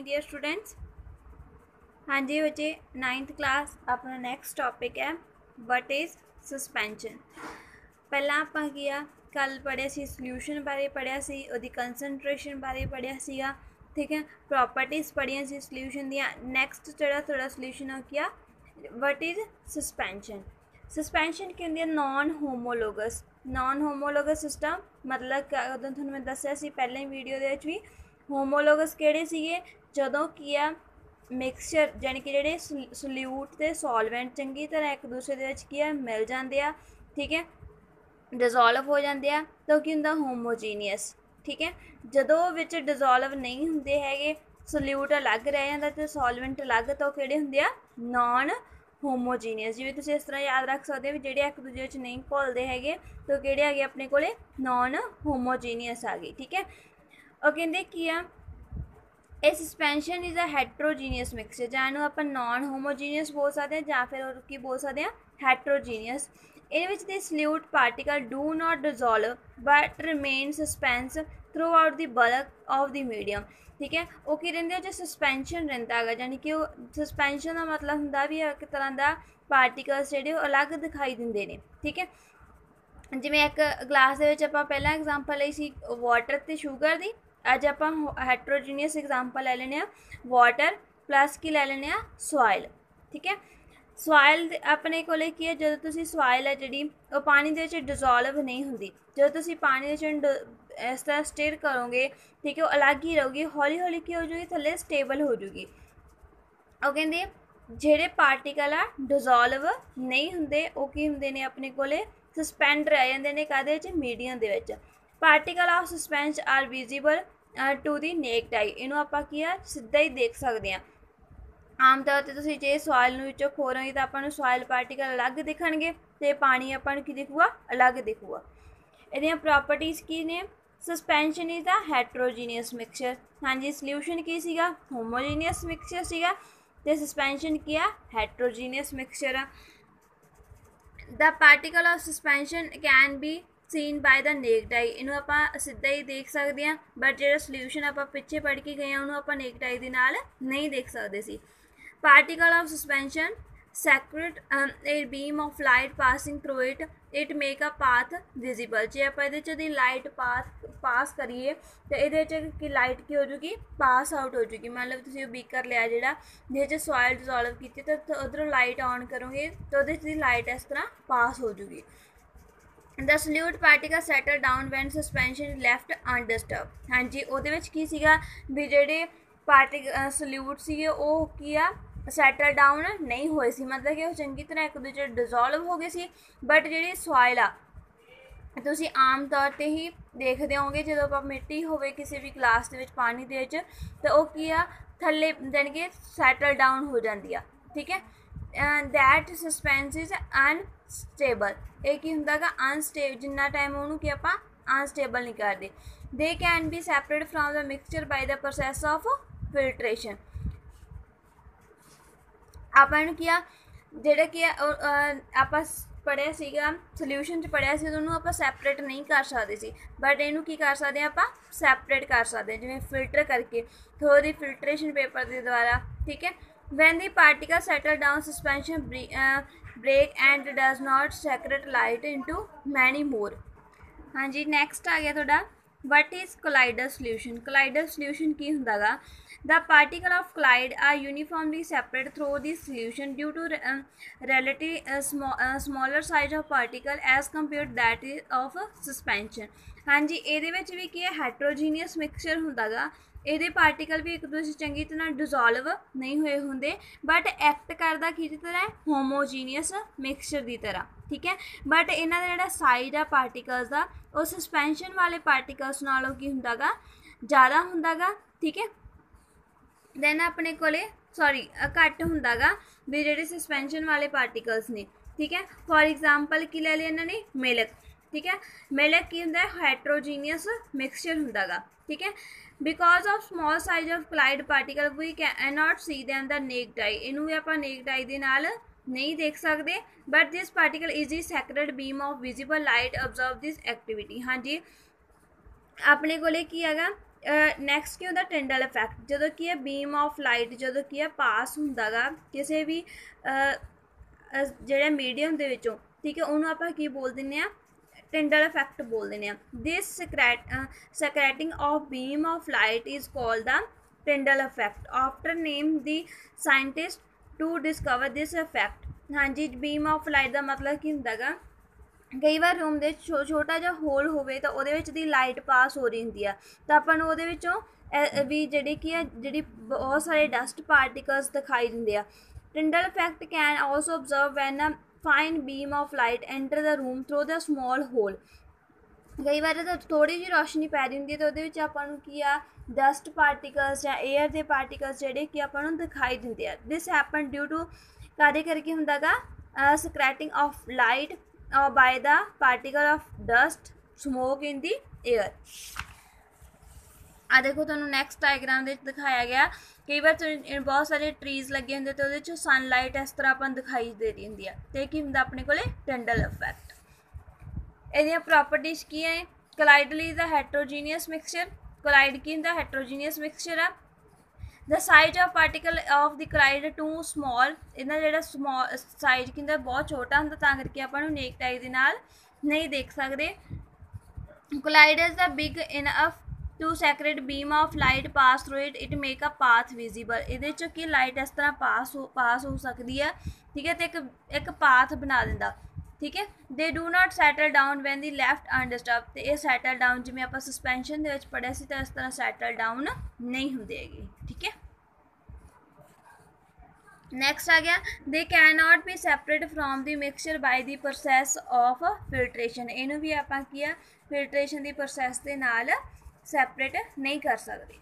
Dear students, हाँ जी बच्चे, 9th class अपना नैक्सट टॉपिक है वट इज़ सस्पेंशन। पहला आपां किया कल पढ़िया सी सल्यूशन बारे पढ़िया सी, उहदी कंसनट्रेशन बारे पढ़िया सीगा, ठीक है। प्रॉपर्टीज़ पढ़िया सी सल्यूशन दियां। नैक्सट जिहड़ा थोड़ा सल्यूशन हो किया वट इज़ सस्पेंशन। सस्पेंशन की होंदी है नॉन होमोलोगस सिस्टम। मतलब उदों तुहानूं मैं दस्सिया सी पहले वीडियो दे विच भी होमोलोगस किहड़े सीगे जदों की आ मिक्सचर यानी कि जिहड़े सल्यूट ते सॉल्वेंट चंगी तरह एक दूसरे दे विच की है मिल जाते हैं, ठीक है, डिजोल्व हो जाते हैं तो की हुंदा होमोजीनियस, ठीक है। जदों विच डिजोल्व नहीं हुंदे हैगे, सल्यूट अलग रह जाता तो सॉल्वेंट अलग, तो किहड़े हुंदे आ नॉन होमोजीनियस। जिवें तुसीं इस तरह याद रख सकते हो जिहड़े एक दूजे विच नहीं घुलदे हैगे तो किहड़े आ गए अपने कोले नॉन होमोजीनियस आ गई, ठीक है। और कहंदे की आ ए सस्पेंशन इज़ अ हैट्रोजीनियस मिक्सचर, ਜਾਂ ਇਹਨੂੰ ਆਪਾਂ नॉन होमोजीनियस बोल सकते हैं ਜਾਂ फिर की बोल सकते हैं हैट्रोजीनियस। ਇਹਦੇ ਵਿੱਚ the solute particle do not dissolve but remain suspense throughout the bulk of the medium, ठीक है। वो की रहिंदे जो सस्पेंशन रहिंदा है, यानी कि सस्पेंशन का मतलब हुंदा भी एक तरह का पार्टिकल्स जिहड़े अलग दिखाई दिंदे ने, ठीक है। जिवें एक ग्लास दे विच आपां पहला एग्जांपल लई सी वाटर ते शुगर दी, अज आप हैट्रोजीनियस एग्जाम्पल ले लेने वाटर प्लस की ले लेने सॉइल, ठीक है। सॉइल अपने को की है जो तुम सॉइल है जी वो पानी के डिजोल्व नहीं होंगी, जो तुम पानी इस तरह स्टिर करोगे, ठीक है, वो अलग ही रहोगी, हौली हौली की हो जाएगी थले स्टेबल हो जाएगी। वो कहते जेडे पार्टिकल आ डिजोल्व नहीं होंगे वो की होंगे ने अपने को सस्पेंड रह जाते हैं कहते मीडियम के। Particle of suspense are visible to the naked eye, इनू आप सीधा ही देख सकते हैं। आम तौर पर तुम जे सॉइल विचों खोरोगे तो आपको सॉइल पार्टिकल अलग दिखणगे तो पानी आपको की दिखूगा अलग दिखूगा। इहदियां प्रॉपर्टीज़ की ने सस्पेंशन इज़ द हैट्रोजीनियस मिक्सचर। हाँ जी, सल्यूशन की सीगा होमोजीनियस मिक्सचर सीगा ते सस्पेंशन की आ हैट्रोजीनियस मिक्सचर आ। The particle of suspension can be seen by the naked eye, इनू आप सीधा ही देख सकते हैं, बट जो सल्यूशन आप पिछे पढ़ के गए उन्होंने आप नेक्ड आई दे नाल नहीं देख सकते सी। Particle of suspension scatter a beam of light passing through it make a path visible. जो आप लाइट पास करिए तो ये लाइट की हो जाएगी पास आउट हो जाएगी। मतलब तुम बीकर लिया जो सॉइल डिजोल्व की तो उधरों लाइट ऑन करोगे तो लाइट इस तरह पास हो जाएगी। The solute particle settle down when suspension left undisturbed. हाँ जी, वो की सीगा भी जेडे सल्यूट से वो की आ सैटल डाउन नहीं होए सी, मतलब कि चंगी तरह एक दूसरे डिजोल्व हो गए सी। बट जी सॉइल आ तुसी आम तौर पर ही देखते होंगे जो आप मिट्टी होवे किसी भी ग्लास के पानी के तो वह की आ थले यानी कि सैटल डाउन हो जाती है, ठीक है। दैट सस्पेंस इज अनस्टेबल, ये की होंगे अनस्टेबल, जिन्ना टाइम उन्होंने कि आप अनस्टेबल नहीं करते। They can be separate from the mixture by the process of filtration. ਆਪਾਂ ਨੂੰ ਕੀ ਆ ਜਿਹੜਾ ਕਿ ਆਪਾਂ पढ़िया सीगा सल्यूशन च पढ़िया सी उन्होंने आप सैपरेट नहीं कर सकते सी, बट इनू की कर सकते हैं आप सैपरेट कर सकते हैं जिवें फिल्टर करके थोड़ी फिल्ट्रेशन पेपर के द्वारा, ठीक है। When the particle settle down suspension break and does not scatter light into many more. हाँ जी, नैक्सट आ गया थोड़ा what is colloidal solution. Colloidal solution की हुंदा गा the particle of colloid are uniformly separate through this solution due to relative smaller size of particle as compare that is of suspension. हाँ जी, ये भी की है हैट्रोजीनियस मिक्सचर हुंदा गा, ये पार्टिकल भी एक दूसरे चंगी तरह डिजोल्व नहीं हुए होंगे बट एक्ट करता कि तरह होमोजीनियस मिक्सचर की तरह, ठीक है। बट इन्हों का जोड़ा साइज आ पार्टिकल्स का वो सस्पेंशन वाले पार्टिकल्स नालों की हुंदा गा ज़्यादा हुंदा गा, ठीक है। दैन अपने कोले सॉरी घट हुंदा गा भी जेडे सस्पेंशन वाले पार्टिकल्स ने, ठीक है। फॉर एग्जाम्पल की ले लिया इन्होंने मिल्क, ठीक है। मिल्क की हुंदा हैट्रोजीनियस मिक्सचर हुंदा गा, ठीक है। Because of small size of colloid particle we can not see them the naked eye, इनू भी आप नेक्ड आई दे नाल नहीं देख सकते, but this particle is the sacred beam of visible light observe this activity. हाँ जी, अपने को की है ਨੈਕਸਟ ਕੀ ਹੁੰਦਾ ਟਿੰਡਲ ਇਫੈਕਟ, ਜਦੋਂ ਕੀ ਹੈ ਬੀਮ ਆਫ ਲਾਈਟ ਜਦੋਂ ਕੀ ਹੈ ਪਾਸ ਹੁੰਦਾ ਗਾ ਕਿਸੇ ਵੀ ਜਿਹੜੇ ਮੀਡੀਅਮ ਦੇ ਵਿੱਚੋਂ, ਠੀਕ ਹੈ, ਉਹਨੂੰ ਆਪਾਂ ਕੀ ਬੋਲ ਦਿੰਦੇ ਹਾਂ, ਟਿੰਡਲ ਇਫੈਕਟ ਬੋਲ ਦਿੰਦੇ ਹਾਂ। This scattering of beam of light is called the Tyndall effect after name the scientist to discover this effect. ਹਾਂਜੀ, ਬੀਮ ਆਫ ਲਾਈਟ ਦਾ ਮਤਲਬ ਕੀ ਹੁੰਦਾ ਗਾ, ਕਈ ਵਾਰ ਰੂਮ ਦੇ ਛੋਟਾ ਜਿਹਾ ਹੋਲ ਹੋਵੇ ਤਾਂ ਉਹਦੇ ਵਿੱਚ ਦੀ ਲਾਈਟ ਪਾਸ ਹੋ ਰਹੀ ਹੁੰਦੀ ਆ, ਤਾਂ ਆਪਾਂ ਨੂੰ ਉਹਦੇ ਵਿੱਚੋਂ ਵੀ ਜਿਹੜੀ ਕੀ ਆ ਜਿਹੜੀ ਬਹੁਤ ਸਾਰੇ ਡਸਟ ਪਾਰਟੀਕਲਸ ਦਿਖਾਈ ਦਿੰਦੇ ਆ। Tyndall effect can also observe when a fine beam of light enter the room through the small hole। ਕਈ ਵਾਰ ਤਾਂ ਥੋੜੀ ਜਿਹੀ ਰੋਸ਼ਨੀ ਪੈ ਰਹੀ ਹੁੰਦੀ ਹੈ ਤਾਂ ਉਹਦੇ ਵਿੱਚ ਆਪਾਂ ਨੂੰ ਕੀ ਆ ਡਸਟ ਪਾਰਟੀਕਲਸ ਜਾਂ ਏਅਰ ਦੇ ਪਾਰਟੀਕਲਸ ਜਿਹੜੇ ਕਿ ਆਪਾਂ ਨੂੰ ਦਿਖਾਈ ਦਿੰਦੇ ਆ। ਦਿਸ ਹੈਪਨ ਡਿਊ ਟੂ ਕਾਹਦੇ ਕਰਕੇ ਹੁੰਦਾ ਗਾ, scattering of light by the particle of dust smoke in the air। ਆ ਦੇਖੋ ਤੁਹਾਨੂੰ ਨੈਕਸਟ ਡਾਇਗਰਾਮ ਦੇ ਵਿੱਚ ਦਿਖਾਇਆ ਗਿਆ, ਕਈ ਵਾਰ ਬਹੁਤ ਸਾਰੇ ਟਰੀਜ਼ ਲੱਗੇ ਹੁੰਦੇ ਤੇ ਉਹਦੇ 'ਚ ਸਨਲਾਈਟ ਇਸ ਤਰ੍ਹਾਂ ਆਪਾਂ ਨੂੰ ਦਿਖਾਈ ਦੇ ਰਹੀ ਹੁੰਦੀ ਆ, ਤੇ ਕੀ ਹੁੰਦਾ ਆਪਣੇ ਕੋਲੇ ਟਿੰਡਲ ਇਫੈਕਟ। ਇਹਦੀਆਂ ਪ੍ਰੋਪਰਟੀਜ਼ ਕੀ ਹੈ, ਕੋਲਾਈਡਲੀ ਦਾ ਹੈਟਰੋਜੀਨੀਅਸ ਮਿਕਸਚਰ, ਕੋਲਾਈਡ ਕੀ ਹੁੰਦਾ ਹੈਟਰੋਜੀਨੀਅਸ ਮਿਕਸਚਰ ਆ। The size of particle of the colloid too small, ਇਹਦਾ ਜਿਹੜਾ ਸਮੋਲ ਸਾਈਜ਼ ਕੀ ਹੁੰਦਾ ਬਹੁਤ ਛੋਟਾ ਹੁੰਦਾ ਤਾਂ ਕਰਕੇ ਆਪਾਂ ਨੂੰ ਨੇਕ ਟਾਈ ਦੇ ਨਾਲ ਨਹੀਂ ਦੇਖ ਸਕਦੇ। Colloid is the big enough to scatter beam of light pass through it make a path visible. ਇਹਦੇ 'ਚ ਕੀ ਲਾਈਟ ਇਸ ਤਰ੍ਹਾਂ ਪਾਸ ਹੋ ਸਕਦੀ ਹੈ, ਠੀਕ ਹੈ, ਤੇ ਇੱਕ ਪਾਥ ਬਣਾ ਦਿੰਦਾ, ਠੀਕ ਹੈ। They do not settle down when the left undisturbed, ਤੇ ਇਹ ਸੈਟਲ ਡਾਊਨ ਜਿਵੇਂ ਆਪਾਂ ਸਸਪੈਂਸ਼ਨ ਦੇ ਵਿੱਚ ਪੜ੍ਹਿਆ ਸੀ ਤਾਂ ਇਸ ਤਰ੍ਹਾਂ ਸੈਟਲ ਡਾਊਨ ਨਹੀਂ ਹੁੰਦੇ ਹੈਗੇ, ਠੀਕ ਹੈ। ਨੈਕਸਟ ਆ ਗਿਆ, they can not be separate from the mixture by the process of filtration. ਇਹਨੂੰ ਵੀ ਆਪਾਂ ਕੀ ਆ ਫਿਲਟਰੇਸ਼ਨ ਦੀ ਪ੍ਰੋਸੈਸ ਦੇ ਨਾਲ ਸੈਪਰੇਟ ਨਹੀਂ ਕਰ ਸਕਦੇ।